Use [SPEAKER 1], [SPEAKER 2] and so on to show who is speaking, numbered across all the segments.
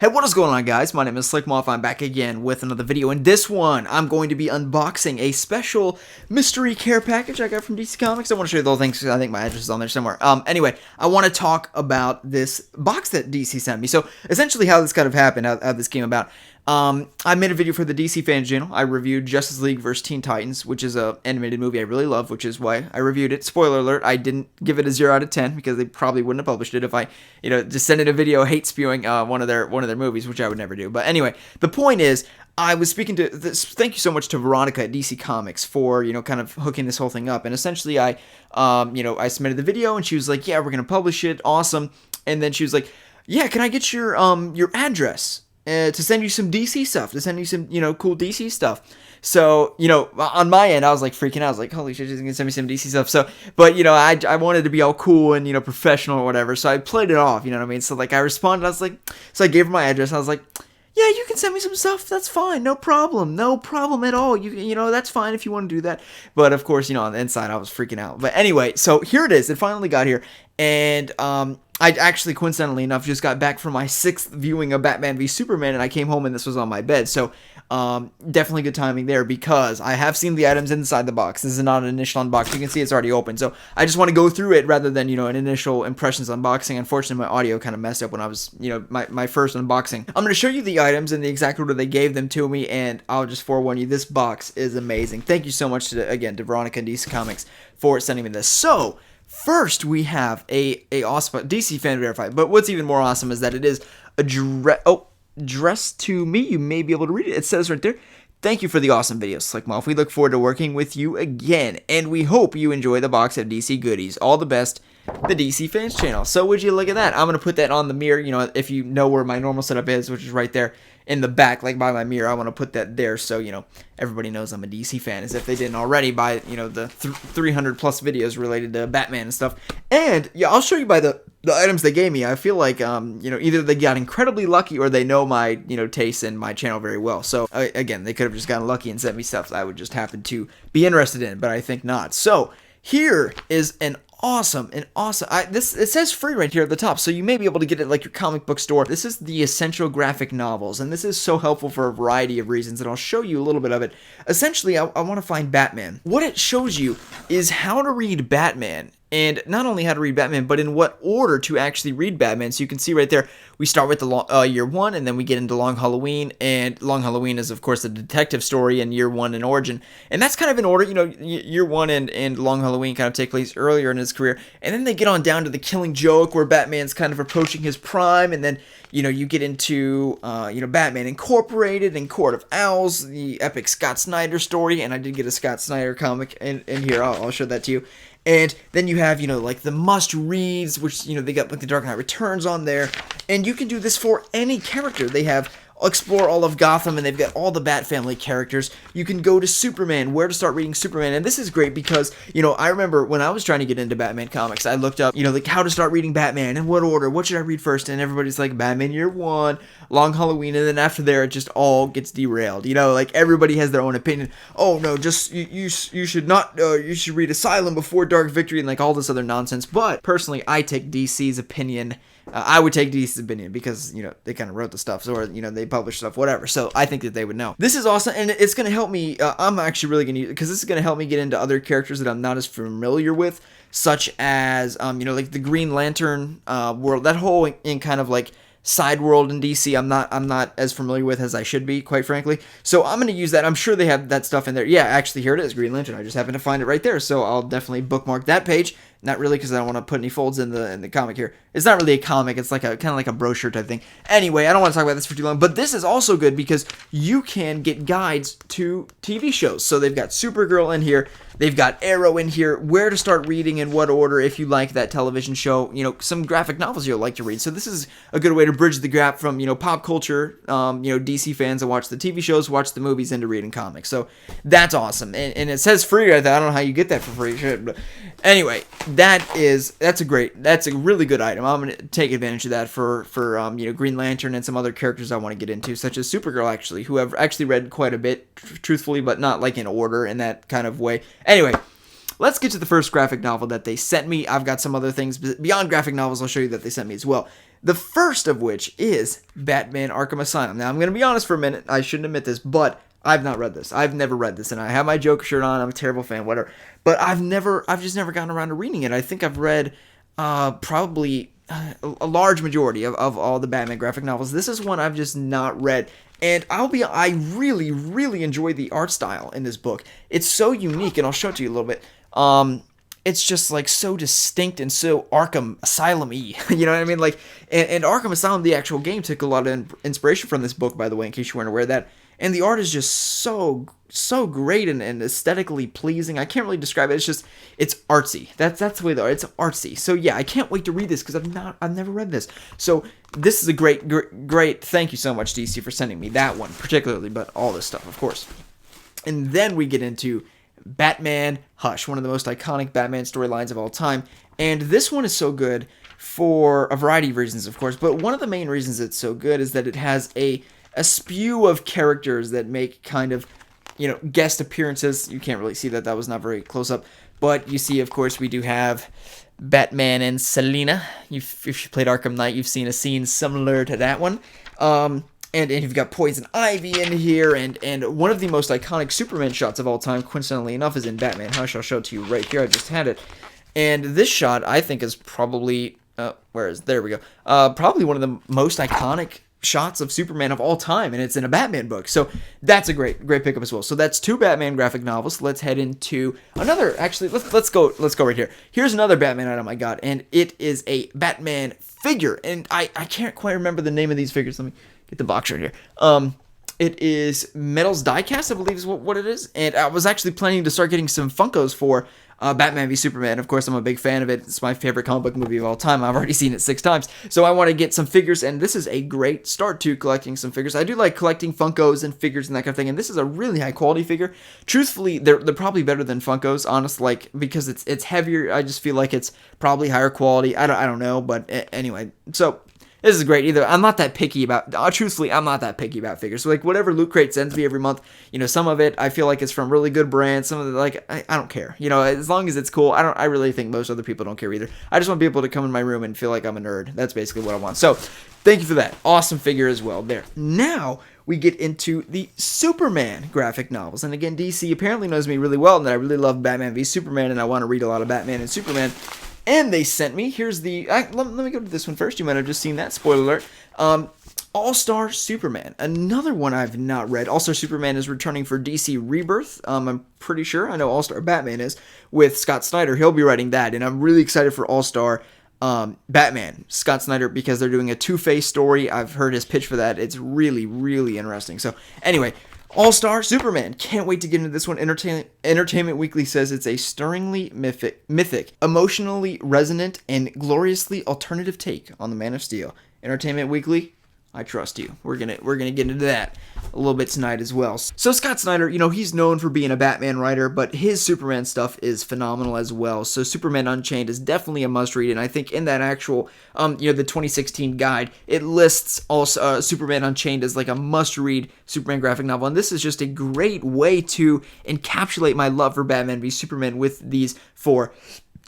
[SPEAKER 1] Hey, what is going on, guys? My name is Slcmof. I'm back again with another video. In this one, I'm going to be unboxing a special mystery care package I got from DC Comics. I want to show you the whole thing because I think my address is on there somewhere. Anyway, I want to talk about this box that DC sent me. So, essentially how this kind of happened, how this came about. I made a video for the DC Fans channel. I reviewed Justice League vs. Teen Titans, which is an animated movie I really love, which is why I reviewed it. Spoiler alert, I didn't give it a 0 out of 10 because they probably wouldn't have published it if I, just sent in a video hate spewing one of their movies, which I would never do. But anyway, the point is, I was speaking to this. Thank you so much to Veronica at DC Comics for, kind of hooking this whole thing up. And essentially, I submitted the video, and she was like, "Yeah, we're gonna publish it. Awesome." And then she was like, "Yeah, can I get your address to send you some DC stuff? To send you some, cool DC stuff." So, on my end, I was like freaking out. I was like, "Holy shit, she's gonna send me some DC stuff." So, but I wanted to be all cool and professional or whatever. So I played it off. You know what I mean? So like I responded. I was like, so I gave her my address. I was like, "Yeah, you can send me some stuff. That's fine. No problem at all. That's fine if you want to do that." But of course, on the inside, I was freaking out. But anyway, so here it is. It finally got here, and I actually, coincidentally enough, just got back from my 6th viewing of Batman v Superman, and I came home and this was on my bed. So definitely good timing there because I have seen the items inside the box. This is not an initial unboxing. You can see it's already open. So I just want to go through it rather than, an initial impressions unboxing. Unfortunately, my audio kind of messed up when I was, my first unboxing. I'm going to show you the items in the exact order they gave them to me, and I'll just forewarn you, this box is amazing. Thank you so much to Veronica and DC Comics for sending me this. So, first, we have a awesome DC fan verified, but what's even more awesome is that it is addressed to me. You may be able to read it. It says right there, "Thank you for the awesome videos, Slcmof. We look forward to working with you again, and we hope you enjoy the box of DC goodies. All the best, the DC Fans channel." So would you look at that? I'm going to put that on the mirror, if you know where my normal setup is, which is right there in the back, like by my mirror. I want to put that there so, everybody knows I'm a DC fan, as if they didn't already by, the 300 plus videos related to Batman and stuff. And, yeah, I'll show you by the items they gave me. I feel like, either they got incredibly lucky or they know my, tastes in my channel very well. So, again, they could have just gotten lucky and sent me stuff that I would just happen to be interested in, but I think not. So, here is an awesome. It says free right here at the top, so you may be able to get it like your comic book store. This is the Essential Graphic Novels, and this is so helpful for a variety of reasons, and I'll show you a little bit of it. Essentially, I want to find Batman. What it shows you is how to read Batman. And not only how to read Batman, but in what order to actually read Batman. So you can see right there, we start with the year one, and then we get into Long Halloween. And Long Halloween is, of course, the detective story, and year one and origin. And that's kind of in order. Year one and Long Halloween kind of take place earlier in his career. And then they get on down to the Killing Joke, where Batman's kind of approaching his prime. And then, you get into, Batman Incorporated and Court of Owls, the epic Scott Snyder story. And I did get a Scott Snyder comic in here. I'll show that to you. And then you have, like the must-reads, which, they got like the Dark Knight Returns on there. And you can do this for any character. They have explore all of Gotham, and they've got all the Bat family characters. You can go to Superman, where to start reading Superman. And this is great because, I remember when I was trying to get into Batman comics, I looked up, like how to start reading Batman, in what order, what should I read first? And everybody's like, Batman year one, Long Halloween, and then after there, it just all gets derailed. Like everybody has their own opinion. Oh no, just, you should not, you should read Asylum before Dark Victory, and like all this other nonsense. But personally, I take DC's opinion. I would take DC's opinion because, they kind of wrote the stuff, or, they published stuff, whatever. So I think that they would know. This is awesome, and it's going to help me. I'm actually really going to use it because this is going to help me get into other characters that I'm not as familiar with, such as, like the Green Lantern world, that whole in kind of like side world in DC. I'm not as familiar with as I should be, quite frankly. So I'm going to use that. I'm sure they have that stuff in there. Yeah, actually, here it is, Green Lantern. I just happened to find it right there, so I'll definitely bookmark that page. Not really, because I don't want to put any folds in the comic here. It's not really a comic. It's like kind of like a brochure type thing. Anyway, I don't want to talk about this for too long, but this is also good because you can get guides to TV shows. So they've got Supergirl in here. They've got Arrow in here. Where to start reading, in what order, if you like that television show. Some graphic novels you'll like to read. So this is a good way to bridge the gap from, pop culture, DC fans that watch the TV shows, watch the movies, into reading comics. So that's awesome. And it says free right there. I don't know how you get that for free. But anyway, that's a really good item. I'm going to take advantage of that for Green Lantern and some other characters I want to get into, such as Supergirl, actually, who I've actually read quite a bit, truthfully, but not like in order in that kind of way. Anyway, let's get to the first graphic novel that they sent me. I've got some other things beyond graphic novels I'll show you that they sent me as well. The first of which is Batman Arkham Asylum. Now, I'm going to be honest for a minute. I shouldn't admit this, but I've not read this. I've never read this, and I have my Joker shirt on. I'm a terrible fan, whatever. But I've just never gotten around to reading it. I think I've read probably a large majority of all the Batman graphic novels. This is one I've just not read. And I really, really enjoy the art style in this book. It's so unique, and I'll show it to you a little bit. It's just like so distinct and so Arkham Asylum-y. You know what I mean? Like, and Arkham Asylum, the actual game, took a lot of inspiration from this book, by the way, in case you weren't aware of that. And the art is just so great and aesthetically pleasing. I can't really describe it. It's artsy. That's the way it's artsy. So yeah, I can't wait to read this because I've never read this. So this is a great. Thank you so much, DC, for sending me that one particularly, but all this stuff, of course. And then we get into Batman Hush, one of the most iconic Batman storylines of all time. And this one is so good for a variety of reasons, of course, but one of the main reasons it's so good is that it has a spew of characters that make kind of, guest appearances. You can't really see that. That was not very close up. But you see, of course, we do have Batman and Selina. If you played Arkham Knight, you've seen a scene similar to that one. And you've got Poison Ivy in here, and one of the most iconic Superman shots of all time, coincidentally enough, is in Batman Hush. I'll show it to you right here. I just had it. And this shot, I think, is probably, there we go, probably one of the most iconic shots of Superman of all time, and it's in a Batman book. So that's a great pickup as well. So that's 2 Batman graphic novels. Let's head into another. Actually, let's go right here. Here's another Batman item I got, and it is a Batman figure, and I can't quite remember the name of these figures. Let me get the box right here. It is Metals Diecast, I believe is what it is. And I was actually planning to start getting some Funkos for Batman v Superman. Of course, I'm a big fan of it. It's my favorite comic book movie of all time. I've already seen it 6 times. So I want to get some figures, and this is a great start to collecting some figures. I do like collecting Funkos and figures and that kind of thing, and this is a really high quality figure. Truthfully, they're probably better than Funkos, honestly, because it's heavier. I just feel like it's probably higher quality. I don't know, but anyway. So this is great. I'm not that picky about, truthfully, I'm not that picky about figures. So, like, whatever Loot Crate sends me every month, some of it, I feel like it's from really good brands. Some of it, like, I don't care. As long as it's cool, I really think most other people don't care either. I just want people to come in my room and feel like I'm a nerd. That's basically what I want. So, thank you for that. Awesome figure as well there. Now, we get into the Superman graphic novels. And again, DC apparently knows me really well, and that I really love Batman v Superman, and I want to read a lot of Batman and Superman. And they sent me, here's the, let me go to this one first. You might have just seen that, spoiler alert. All-Star Superman, another one I've not read. All-Star Superman is returning for DC Rebirth. I'm pretty sure. I know All-Star Batman is with Scott Snyder. He'll be writing that, and I'm really excited for All-Star Batman, Scott Snyder, because they're doing a Two-Face story. I've heard his pitch for that. It's really, really interesting. So, anyway, All-Star Superman. Can't wait to get into this one. Entertainment Weekly says it's a stirringly mythic, emotionally resonant, and gloriously alternative take on the Man of Steel. Entertainment Weekly, I trust you. We're gonna get into that a little bit tonight as well. So Scott Snyder, he's known for being a Batman writer, but his Superman stuff is phenomenal as well. So Superman Unchained is definitely a must-read, and I think in that actual, the 2016 guide, it lists also Superman Unchained as like a must-read Superman graphic novel, and this is just a great way to encapsulate my love for Batman v Superman with these 4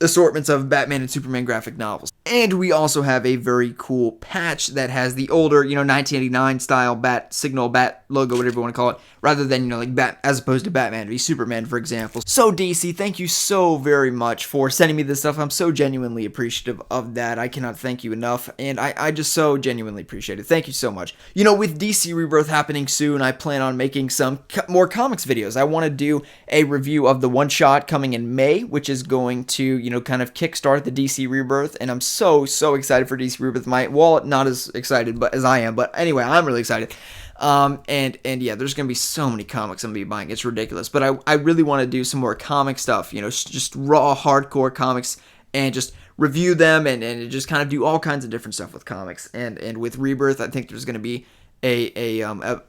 [SPEAKER 1] assortments of Batman and Superman graphic novels. And we also have a very cool patch that has the older, 1989 style bat signal, bat logo, whatever you want to call it, rather than, like as opposed to Batman v Superman, for example. So DC, thank you so very much for sending me this stuff. I'm so genuinely appreciative of that. I cannot thank you enough, and I just so genuinely appreciate it. Thank you so much. With DC Rebirth happening soon, I plan on making some more comics videos. I want to do a review of the one-shot coming in May, which is going to, kind of kickstart the DC Rebirth, and I'm so excited for DC Rebirth. My wallet not as excited as I am, but anyway, I'm really excited. And yeah, there's gonna be so many comics I'm gonna be buying. It's ridiculous. But I really want to do some more comic stuff, just raw, hardcore comics, and just review them and just kind of do all kinds of different stuff with comics. And with Rebirth, I think there's gonna be a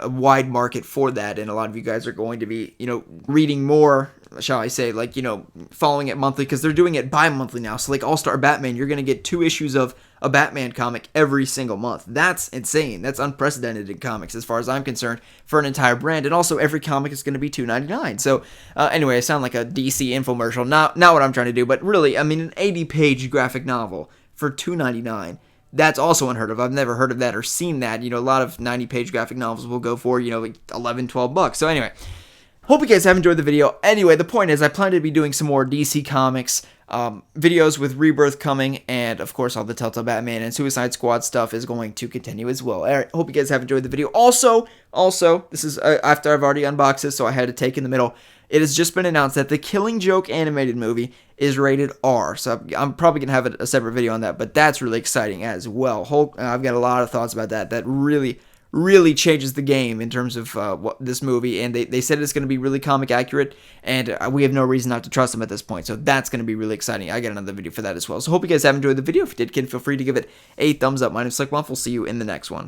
[SPEAKER 1] wide market for that, and a lot of you guys are going to be, reading more, shall I say, like, following it monthly, because they're doing it bi-monthly now. So like All-Star Batman, you're going to get 2 issues of a Batman comic every single month. That's insane. That's unprecedented in comics as far as I'm concerned for an entire brand. And also every comic is going to be $2.99. So anyway, I sound like a DC infomercial. Not what I'm trying to do, but really, I mean, an 80-page graphic novel for $2.99. That's also unheard of. I've never heard of that or seen that. You know, a lot of 90-page graphic novels will go for, you know, like 11, 12 bucks. So anyway, hope you guys have enjoyed the video. Anyway, the point is I plan to be doing some more DC Comics videos with Rebirth coming, and of course all the Telltale Batman and Suicide Squad stuff is going to continue as well. All right, hope you guys have enjoyed the video. Also, this is after I've already unboxed this, so I had to take in the middle. It has just been announced that the Killing Joke animated movie is rated R, so I'm probably going to have a separate video on that, but that's really exciting as well. I've got a lot of thoughts about that. That really changes the game in terms of this movie, and they said it's going to be really comic accurate, and we have no reason not to trust them at this point, so that's going to be really exciting. I got another video for that as well. So hope you guys have enjoyed the video. If you did, feel free to give it a thumbs up. My name is Slcmof. We'll see you in the next one.